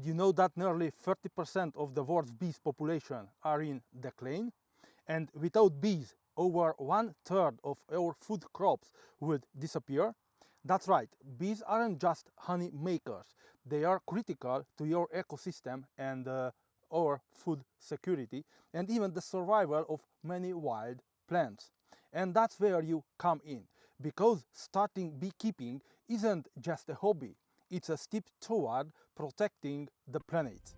Did you know that nearly 30% of the world's bees population are in decline? And without bees, over 1/3 of our food crops would disappear? That's right, bees aren't just honey makers. They are critical to your ecosystem and our food security and even the survival of many wild plants. And that's where you come in, because starting beekeeping isn't just a hobby, it's a step toward protecting the planet.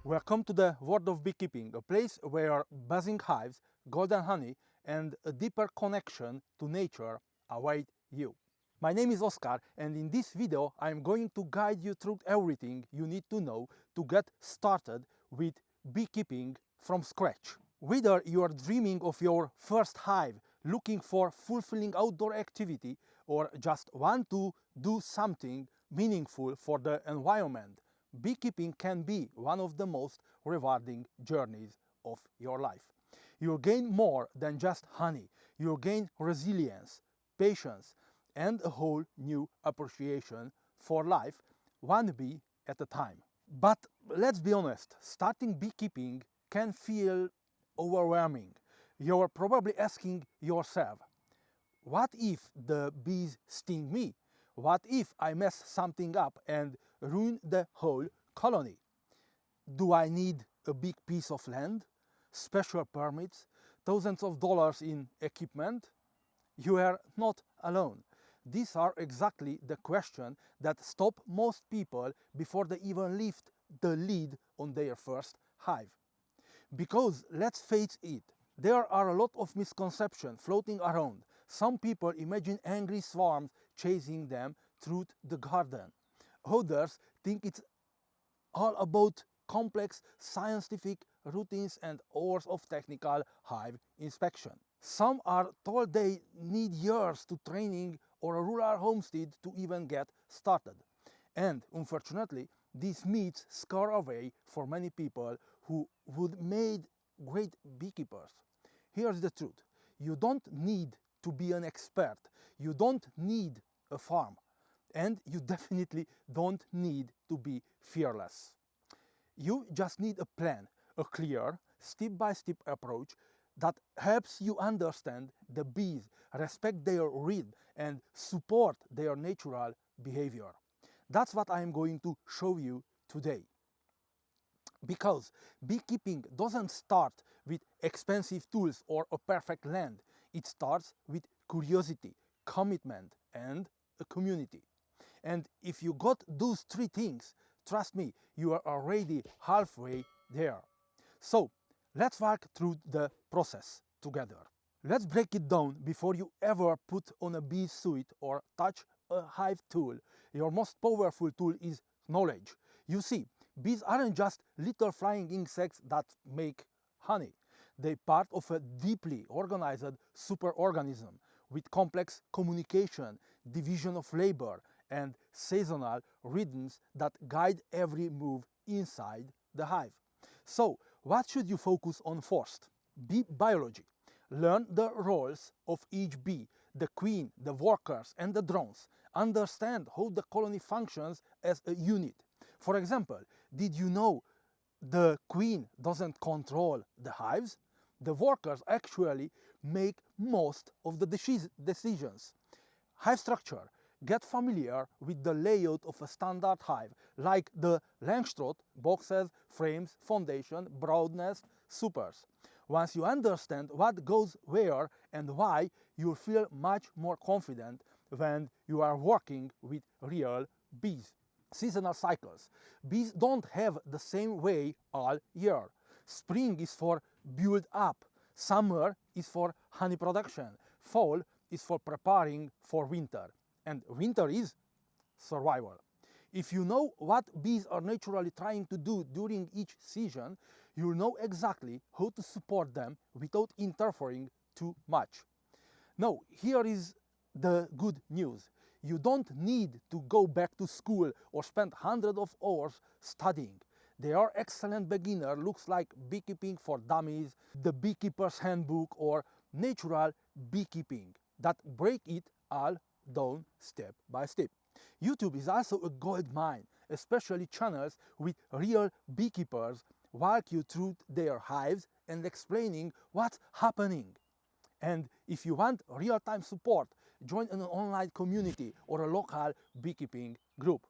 Welcome to the world of beekeeping, a place where buzzing hives, golden honey, and a deeper connection to nature await you. My name is Oscar, and in this video I am going to guide you through everything you need to know to get started with beekeeping from scratch. Whether you are dreaming of your first hive, looking for fulfilling outdoor activity, or just want to do something meaningful for the environment, beekeeping can be one of the most rewarding journeys of your life. You'll gain more than just honey. You'll gain resilience, patience, and a whole new appreciation for life, one bee at a time. But let's be honest, starting beekeeping can feel overwhelming. You're probably asking yourself, what if the bees sting me? What if I mess something up and ruin the whole colony? Do I need a big piece of land, special permits, thousands of dollars in equipment? You are not alone. These are exactly the questions that stop most people before they even lift the lid on their first hive. Because let's face it, there are a lot of misconceptions floating around. Some people imagine angry swarms chasing them through the garden. Others think it's all about complex scientific routines and hours of technical hive inspection. Some are told they need years to training or a rural homestead to even get started. And unfortunately, these myths scare away for many people who would make great beekeepers. Here's the truth. You don't need to be an expert. You don't need a farm. And you definitely don't need to be fearless. You just need a plan, a clear, step-by-step approach that helps you understand the bees, respect their rhythm, and support their natural behavior. That's what I am going to show you today. Because beekeeping doesn't start with expensive tools or a perfect land. It starts with curiosity, commitment, and a community. And if you got those three things, trust me, you are already halfway there. So let's walk through the process together. Let's break it down before you ever put on a bee suit or touch a hive tool. Your most powerful tool is knowledge. You see, bees aren't just little flying insects that make honey. They're part of a deeply organized superorganism with complex communication, division of labor, and seasonal rhythms that guide every move inside the hive. So, what should you focus on first? Bee biology. Learn the roles of each bee, the queen, the workers, and the drones. Understand how the colony functions as a unit. For example, did you know the queen doesn't control the hives? The workers actually make most of the decisions. Hive structure. Get familiar with the layout of a standard hive, like the Langstroth, boxes, frames, foundation, broad nest, supers. Once you understand what goes where and why, you'll feel much more confident when you are working with real bees. Seasonal cycles. Bees don't have the same way all year. Spring is for build up, summer is for honey production, fall is for preparing for winter, and winter is survival. If you know what bees are naturally trying to do during each season, you'll know exactly how to support them without interfering too much. Now, here is the good news. You don't need to go back to school or spend hundreds of hours studying. There are excellent beginner looks like Beekeeping for Dummies, the Beekeeper's Handbook, or Natural Beekeeping that break it all down step by step. YouTube is also a gold mine, especially channels with real beekeepers walk you through their hives and explaining what's happening. And if you want real-time support, join an online community or a local beekeeping group.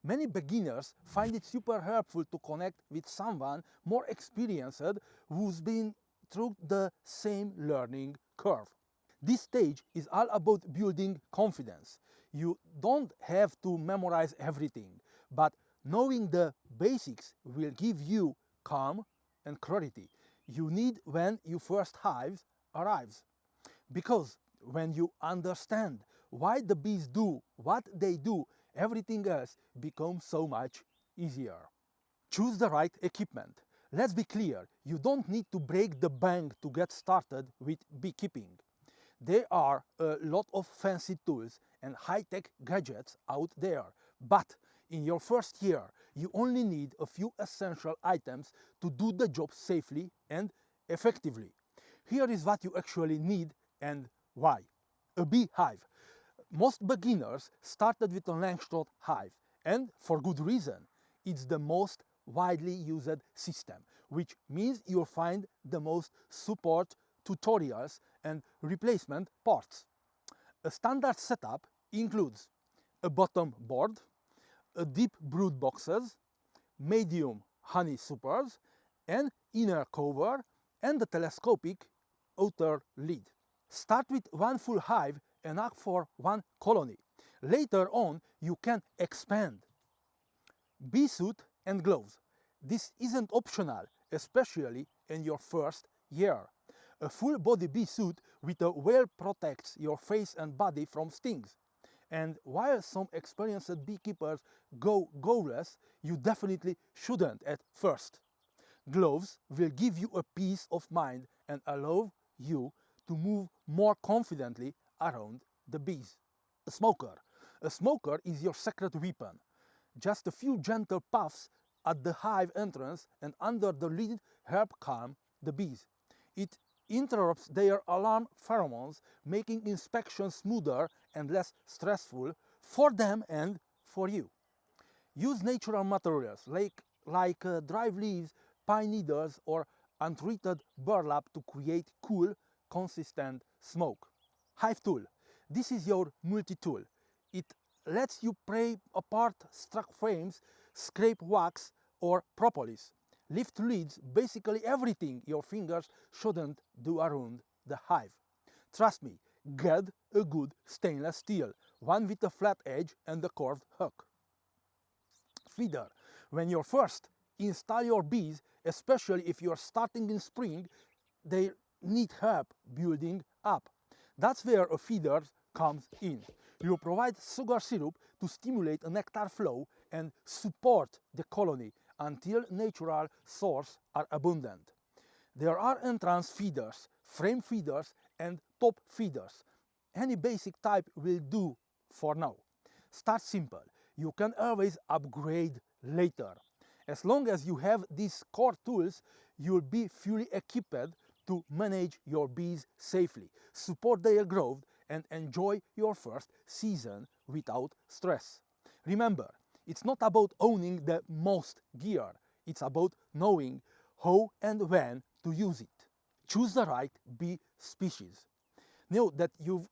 Many beginners find it super helpful to connect with someone more experienced who's been through the same learning curve. This stage is all about building confidence. You don't have to memorize everything, but knowing the basics will give you calm and clarity you need when your first hive arrives. Because when you understand why the bees do what they do, everything else becomes so much easier. Choose the right equipment. Let's be clear, you don't need to break the bank to get started with beekeeping. There are a lot of fancy tools and high-tech gadgets out there, but in your first year, you only need a few essential items to do the job safely and effectively. Here is what you actually need and why. A beehive. Most beginners started with a Langstroth hive, and for good reason. It's the most widely used system, which means you'll find the most support, tutorials and replacement parts. A standard setup includes a bottom board, a deep brood boxes, medium honey supers, an inner cover and a telescopic outer lid. Start with one full hive and ask for one colony. Later on you can expand. Bee suit and gloves. This isn't optional, especially in your first year. A full body bee suit with a well protects your face and body from stings. And while some experienced beekeepers go goalless, you definitely shouldn't at first. Gloves will give you a peace of mind and allow you to move more confidently around the bees. A smoker. A smoker is your secret weapon. Just a few gentle puffs at the hive entrance and under the lid help calm the bees. It interrupts their alarm pheromones, making inspection smoother and less stressful for them and for you. Use natural materials like dry leaves, pine needles or untreated burlap to create cool, consistent smoke. Hive tool. This is your multi-tool. It lets you pry apart struck frames, scrape wax or propolis, lift lids, basically everything your fingers shouldn't do around the hive. Trust me, get a good stainless steel, one with a flat edge and a curved hook. Feeder. When you first install your bees, especially if you are starting in spring, they need help building up. That's where a feeder comes in. You provide sugar syrup to stimulate a nectar flow and support the colony until natural sources are abundant. There are entrance feeders, frame feeders and top feeders. Any basic type will do for now. Start simple. You can always upgrade later. As long as you have these core tools, you'll be fully equipped to manage your bees safely, support their growth and enjoy your first season without stress. Remember, it's not about owning the most gear, it's about knowing how and when to use it. Choose the right bee species. Know that you've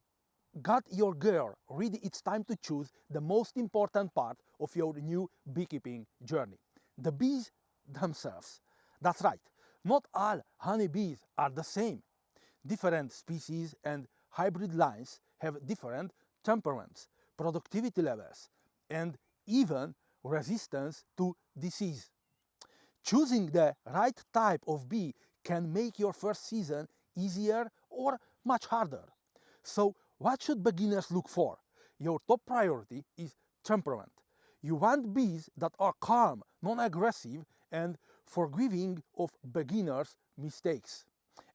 got your gear ready. It's time to choose the most important part of your new beekeeping journey. The bees themselves. That's right, not all honeybees are the same. Different species and hybrid lines have different temperaments, productivity levels, and even resistance to disease. Choosing the right type of bee can make your first season easier or much harder. So, what should beginners look for? Your top priority is temperament. You want bees that are calm, non-aggressive, and forgiving of beginners' mistakes.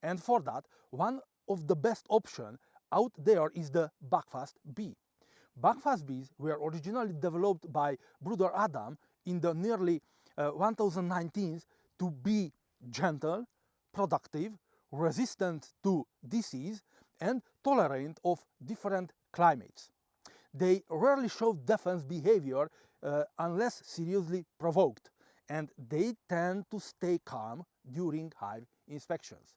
And for that, one of the best options out there is the Buckfast bee. Buckfast bees were originally developed by Brother Adam in the nearly 1019s to be gentle, productive, resistant to disease, and tolerant of different climates. They rarely show defense behavior unless seriously provoked, and they tend to stay calm during hive inspections.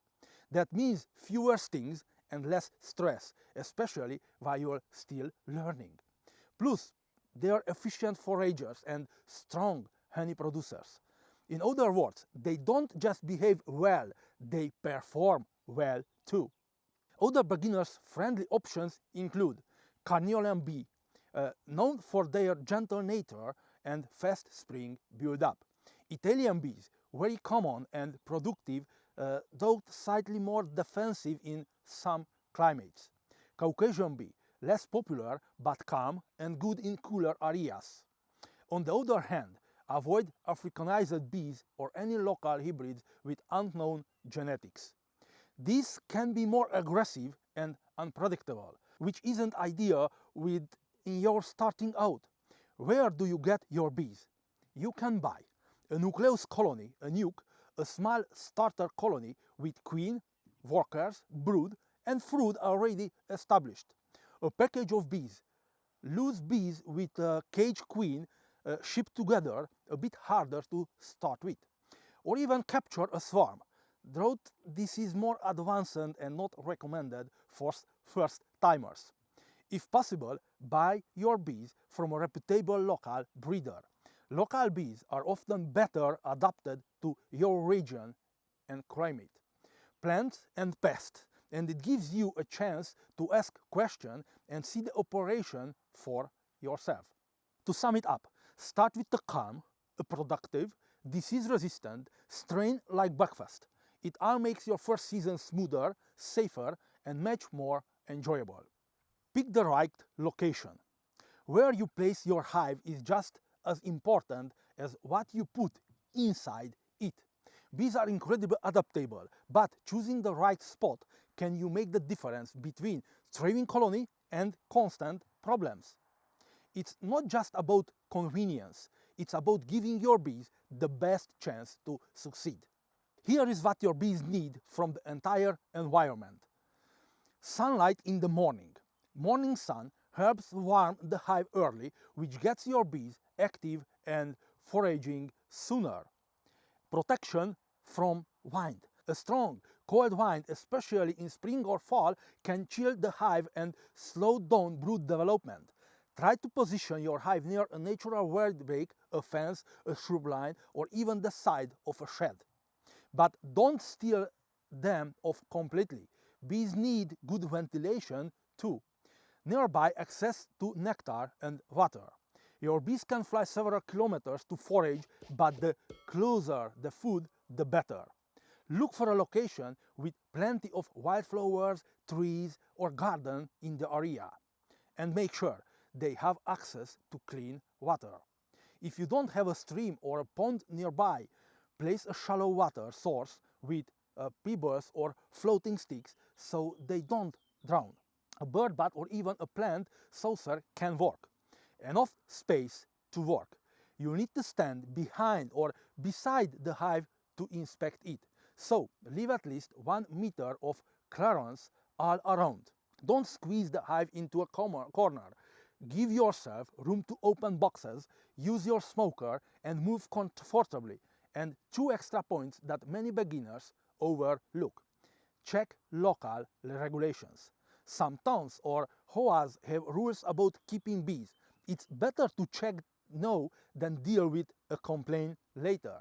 That means fewer stings and less stress, especially while you're still learning. Plus, they are efficient foragers and strong honey producers. In other words, they don't just behave well, they perform well too. Other beginners-friendly options include Carniolan bee, known for their gentle nature and fast spring build-up. Italian bees, very common and productive, though slightly more defensive in some climates. Caucasian bee, less popular but calm and good in cooler areas. On the other hand, avoid Africanized bees or any local hybrids with unknown genetics. These can be more aggressive and unpredictable, which isn't ideal when you're starting out. Where do you get your bees? You can buy a nucleus colony, a nuke, a small starter colony with queen, workers, brood, and fruit already established. A package of bees, loose bees with a cage queen shipped together, a bit harder to start with. Or even capture a swarm. Though this is more advanced and not recommended for first-timers. If possible, buy your bees from a reputable local breeder. Local bees are often better adapted to your region and climate, plants and pests, and it gives you a chance to ask questions and see the operation for yourself. To sum it up, start with the calm, a productive, disease-resistant strain like breakfast. It all makes your first season smoother, safer, and much more enjoyable. Pick the right location. Where you place your hive is just as important as what you put inside it. Bees are incredibly adaptable, but choosing the right spot can make the difference between thriving colony and constant problems. It's not just about convenience, it's about giving your bees the best chance to succeed. Here is what your bees need from the entire environment. Sunlight in the morning. Morning sun helps warm the hive early, which gets your bees active and foraging sooner. Protection from wind. A strong, cold wind, especially in spring or fall, can chill the hive and slow down brood development. Try to position your hive near a natural windbreak, a fence, a shrub line, or even the side of a shed. But don't steal them off completely. Bees need good ventilation too. Nearby access to nectar and water. Your bees can fly several kilometers to forage, but the closer the food, the better. Look for a location with plenty of wildflowers, trees, or garden in the area. And make sure they have access to clean water. If you don't have a stream or a pond nearby, place a shallow water source with pebbles or floating sticks so they don't drown. A bird bath or even a plant saucer can work. Enough space to work. You need to stand behind or beside the hive to inspect it. So leave at least 1 meter of clearance all around. Don't squeeze the hive into a corner. Give yourself room to open boxes, use your smoker and move comfortably. And 2 extra points that many beginners overlook. Check local regulations. Some towns or HOAs have rules about keeping bees. It's better to check now than deal with a complaint later.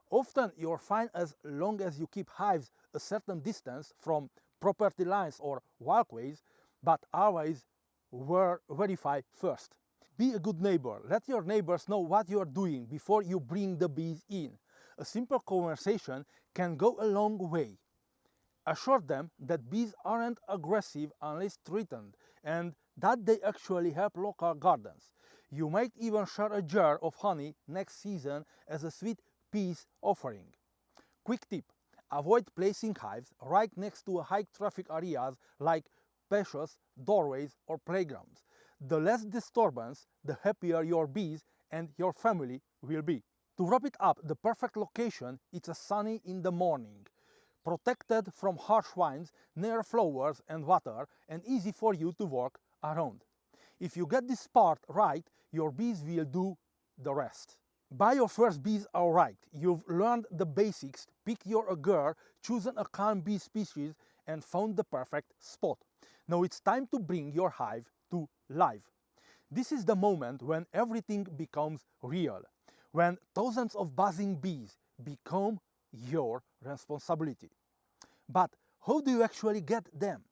Often you're fine as long as you keep hives a certain distance from property lines or walkways, but always verify first. Be a good neighbor. Let your neighbors know what you are doing before you bring the bees in. A simple conversation can go a long way. Assure them that bees aren't aggressive unless threatened and that they actually help local gardens. You might even share a jar of honey next season as a sweet peace offering. Quick tip: avoid placing hives right next to high traffic areas like patios, doorways or playgrounds. The less disturbance, the happier your bees and your family will be. To wrap it up, the perfect location is a sunny in the morning, protected from harsh winds, near flowers and water, and easy for you to work around. If you get this part right, your bees will do the rest. Buy your first bees alright. You've learned the basics, pick your agar, chosen a calm bee species, and found the perfect spot. Now it's time to bring your hive to life. This is the moment when everything becomes real, when thousands of buzzing bees become your responsibility. But how do you actually get them?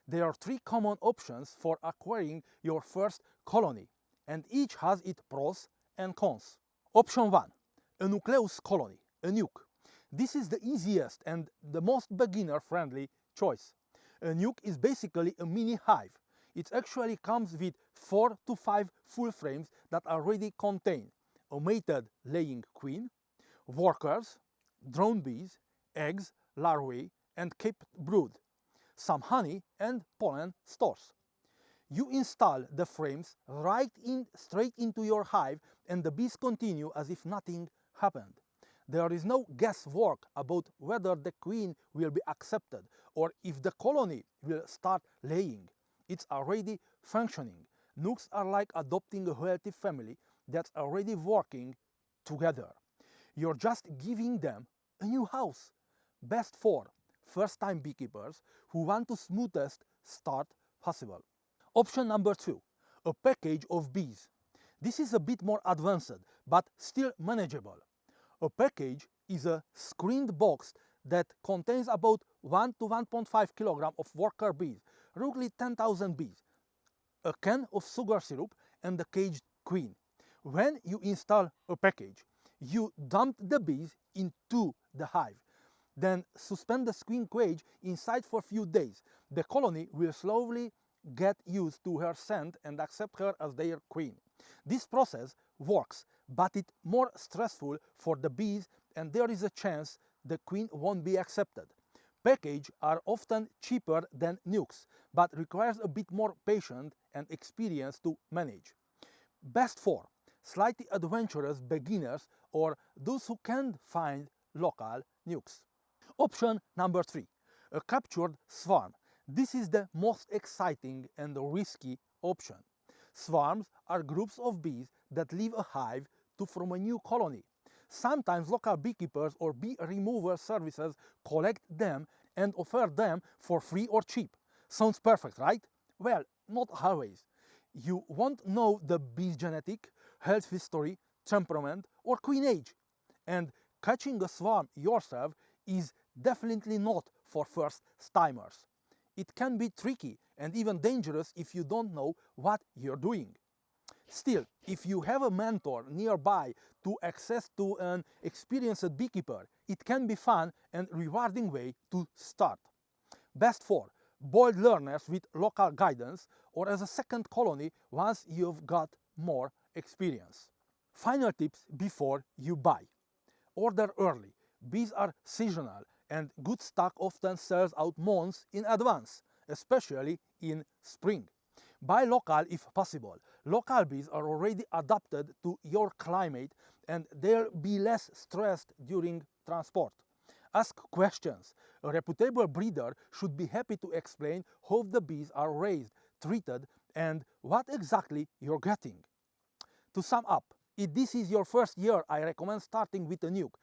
There are three common options for acquiring your first colony, and each has its pros and cons. Option 1. A nucleus colony, a nuke. This is the easiest and the most beginner-friendly choice. A nuke is basically a mini hive. It actually comes with 4 to 5 full frames that already contain a mated laying queen, workers, drone bees, eggs, larvae, and capped brood, some honey and pollen stores. You install the frames straight into your hive, and the bees continue as if nothing happened. There is no guesswork about whether the queen will be accepted or if the colony will start laying. It's already functioning. Nukes are like adopting a healthy family that's already working together. You're just giving them a new house. Best for first-time beekeepers who want the smoothest start possible. Option number 2, a package of bees. This is a bit more advanced, but still manageable. A package is a screened box that contains about 1 to 1.5 kg of worker bees, roughly 10,000 bees, a can of sugar syrup, and a caged queen. When you install a package, you dump the bees into the hive. Then suspend the queen cage inside for a few days. The colony will slowly get used to her scent and accept her as their queen. This process works, but it's more stressful for the bees, and there is a chance the queen won't be accepted. Packages are often cheaper than nukes, but requires a bit more patience and experience to manage. Best for slightly adventurous beginners or those who can't find local nukes. Option number 3, a captured swarm. This is the most exciting and risky option. Swarms are groups of bees that leave a hive to form a new colony. Sometimes local beekeepers or bee removal services collect them and offer them for free or cheap. Sounds perfect, right? Well, not always. You won't know the bee's genetic, health history, temperament, or queen age. And catching a swarm yourself is definitely not for first-timers. It can be tricky and even dangerous if you don't know what you're doing. Still, if you have a mentor nearby to access to an experienced beekeeper, it can be fun and rewarding way to start. Best for bold learners with local guidance or as a second colony once you've got more experience. Final tips before you buy. Order early. Bees are seasonal and good stock often sells out months in advance, especially in spring. Buy local if possible. Local bees are already adapted to your climate and they'll be less stressed during transport. Ask questions. A reputable breeder should be happy to explain how the bees are raised, treated, and what exactly you're getting. To sum up, if this is your first year, I recommend starting with a nuke.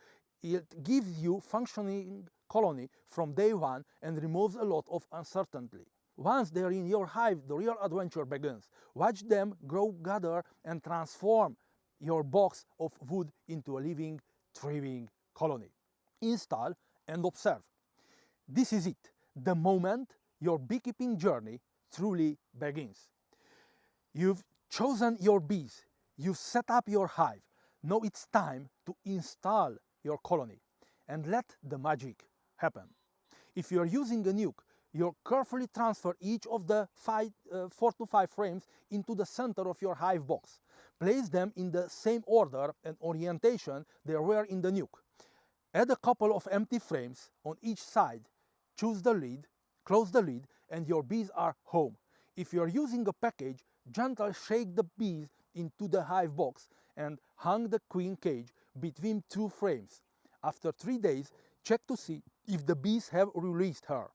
It gives you functioning colony from day one and removes a lot of uncertainty. Once they're in your hive, the real adventure begins. Watch them grow, gather, and transform your box of wood into a living, thriving colony. Install and observe. This is it, the moment your beekeeping journey truly begins. You've chosen your bees, you've set up your hive. Now it's time to install your colony and let the magic happen. If you're using a nuke, you carefully transfer each of the 4 to 5 frames into the center of your hive box. Place them in the same order and orientation they were in the nuke. Add a couple of empty frames on each side. Choose the lid, close the lid, and your bees are home. If you're using a package, gently shake the bees into the hive box and hang the queen cage between 2 frames. After 3 days, check to see if the bees have released her.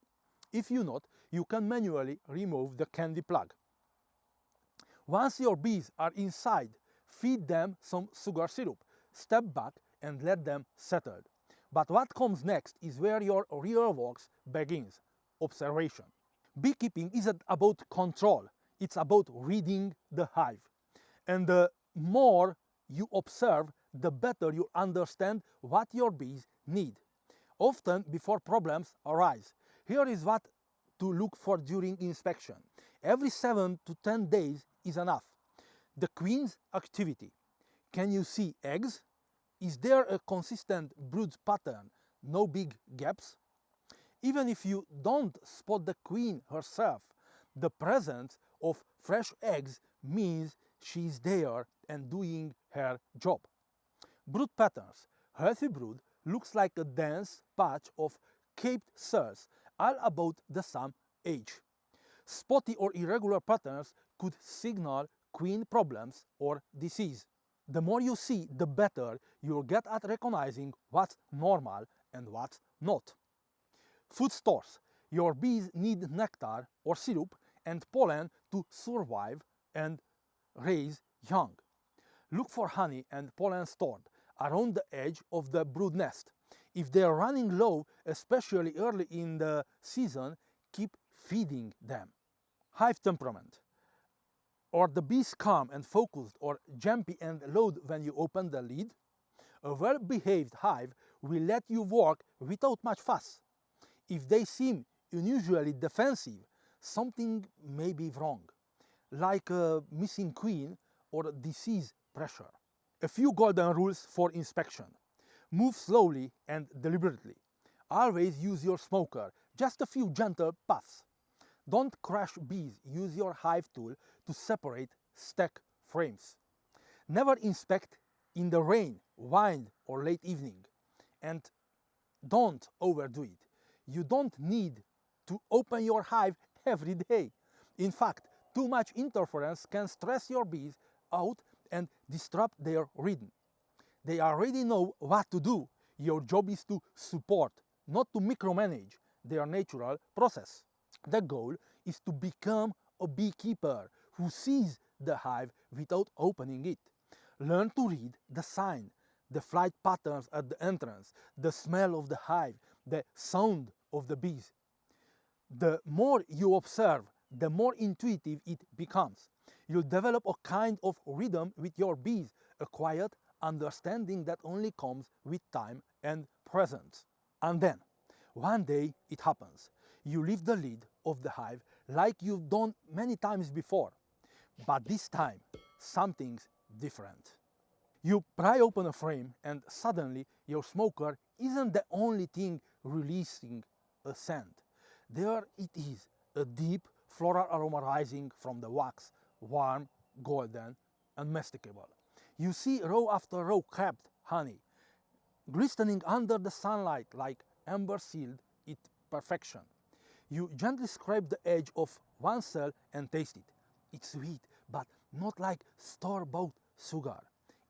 If you not, you can manually remove the candy plug. Once your bees are inside, feed them some sugar syrup, step back and let them settle. But what comes next is where your real work begins: observation. Beekeeping isn't about control, it's about reading the hive. And the more you observe, the better you understand what your bees need, often before problems arise. Here is what to look for during inspection. Every 7 to 10 days is enough. The queen's activity. Can you see eggs? Is there a consistent brood pattern? No big gaps? Even if you don't spot the queen herself, the presence of fresh eggs means she's there and doing her job. Brood patterns. Healthy brood looks like a dense patch of caped cells, all about the same age. Spotty or irregular patterns could signal queen problems or disease. The more you see, the better you'll get at recognizing what's normal and what's not. Food stores. Your bees need nectar or syrup and pollen to survive and raise young. Look for honey and pollen stored around the edge of the brood nest. If they're running low, especially early in the season, keep feeding them. Hive temperament. Are the bees calm and focused, or jumpy and loud when you open the lid? A well-behaved hive will let you work without much fuss. If they seem unusually defensive, something may be wrong, like a missing queen or disease pressure. A few golden rules for inspection. Move slowly and deliberately. Always use your smoker, just a few gentle puffs. Don't crush bees, use your hive tool to separate stack frames. Never inspect in the rain, wind or late evening. And don't overdo it. You don't need to open your hive every day. In fact, too much interference can stress your bees out and disrupt their rhythm. They already know what to do. Your job is to support, not to micromanage their natural process. The goal is to become a beekeeper who sees the hive without opening it. Learn to read the sign, the flight patterns at the entrance, the smell of the hive, the sound of the bees. The more you observe, the more intuitive it becomes. You'll develop a kind of rhythm with your bees, a quiet understanding that only comes with time and presence. And then, one day it happens. You lift the lid of the hive like you've done many times before. But this time, something's different. You pry open a frame and suddenly your smoker isn't the only thing releasing a scent. There it is, a deep floral aroma rising from the wax, warm, golden, and masticable. You see row after row capped honey, glistening under the sunlight like amber sealed it perfection. You gently scrape the edge of one cell and taste it. It's sweet, but not like store-bought sugar.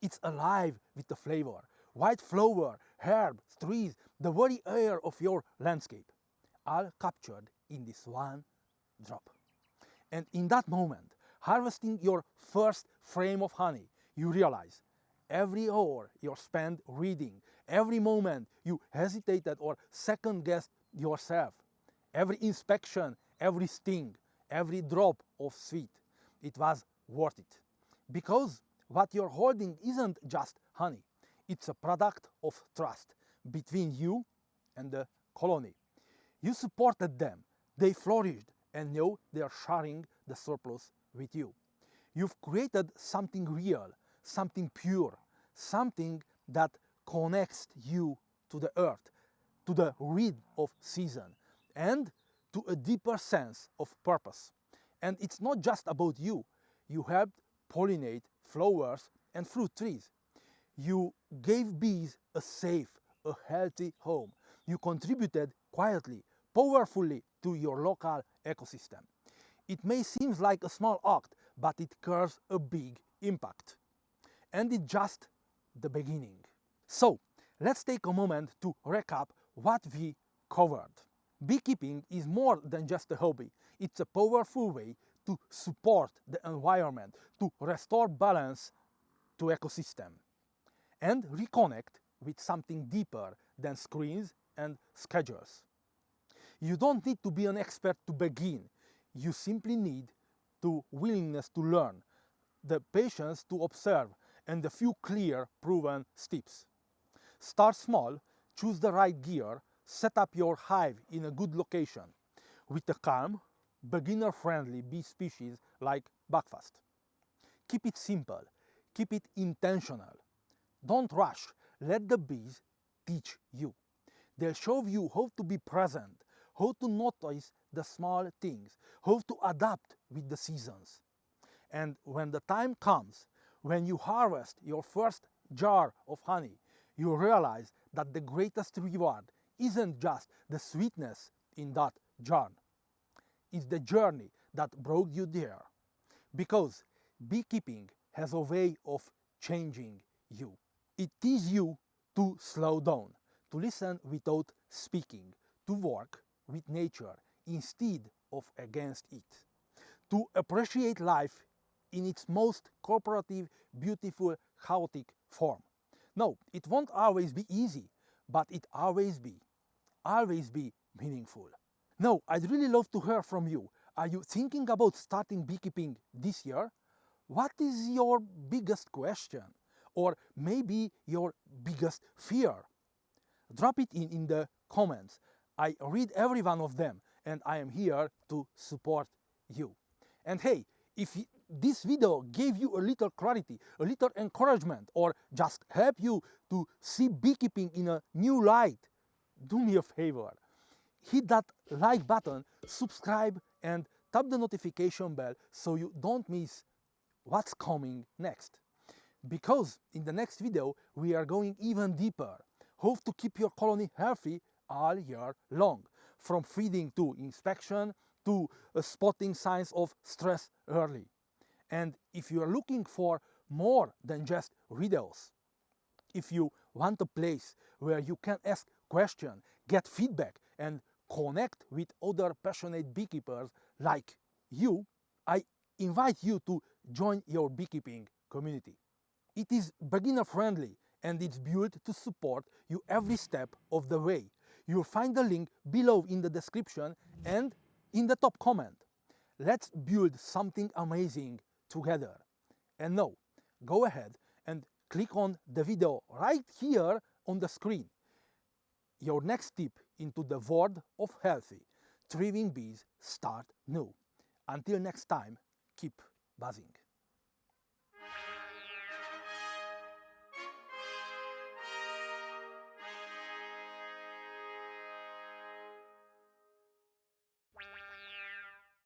It's alive with the flavor. White flower, herbs, trees, the very air of your landscape, all captured in this one drop. And in that moment, harvesting your first frame of honey, you realize every hour you spent reading, every moment you hesitated or second-guessed yourself, every inspection, every sting, every drop of sweet, it was worth it. Because what you're holding isn't just honey, it's a product of trust between you and the colony. You supported them, they flourished, and now they are sharing the surplus with you. You've created something real, something pure, something that connects you to the earth, to the rhythm of season, and to a deeper sense of purpose. And it's not just about you. You helped pollinate flowers and fruit trees. You gave bees a safe, a healthy home. You contributed quietly, powerfully to your local ecosystem. It may seem like a small act, but it carries a big impact. And it's just the beginning. So, let's take a moment to recap what we covered. Beekeeping is more than just a hobby. It's a powerful way to support the environment, to restore balance to ecosystem, and reconnect with something deeper than screens and schedules. You don't need to be an expert to begin. You simply need the willingness to learn, the patience to observe, and a few clear, proven steps. Start small, choose the right gear, set up your hive in a good location with a calm, beginner-friendly bee species like buckfast. Keep it simple, keep it intentional. Don't rush, let the bees teach you. They'll show you how to be present, how to notice the small things, how to adapt with the seasons. And when the time comes, when you harvest your first jar of honey, you realize that the greatest reward isn't just the sweetness in that jar. It's the journey that brought you there. Because beekeeping has a way of changing you. It teaches you to slow down, to listen without speaking, to work with nature instead of against it, to appreciate life in its most cooperative, beautiful, chaotic form. No, it won't always be easy, but it always be meaningful. Now, I'd really love to hear from you. Are you thinking about starting beekeeping this year? What is your biggest question? Or maybe your biggest fear? Drop it in the comments. I read every one of them and I am here to support you. And hey, if this video gave you a little clarity, a little encouragement, or just help you to see beekeeping in a new light, do me a favor. Hit that like button, subscribe, and tap the notification bell so you don't miss what's coming next. Because in the next video, we are going even deeper. How to keep your colony healthy all year long. From feeding to inspection to spotting signs of stress early. And if you are looking for more than just videos, if you want a place where you can ask questions, get feedback, and connect with other passionate beekeepers like you, I invite you to join your beekeeping community. It is beginner friendly and it's built to support you every step of the way. You'll find the link below in the description and in the top comment. Let's build something amazing together. And now, go ahead and click on the video right here on the screen. Your next step into the world of healthy, thriving bees start new. Until next time, keep buzzing.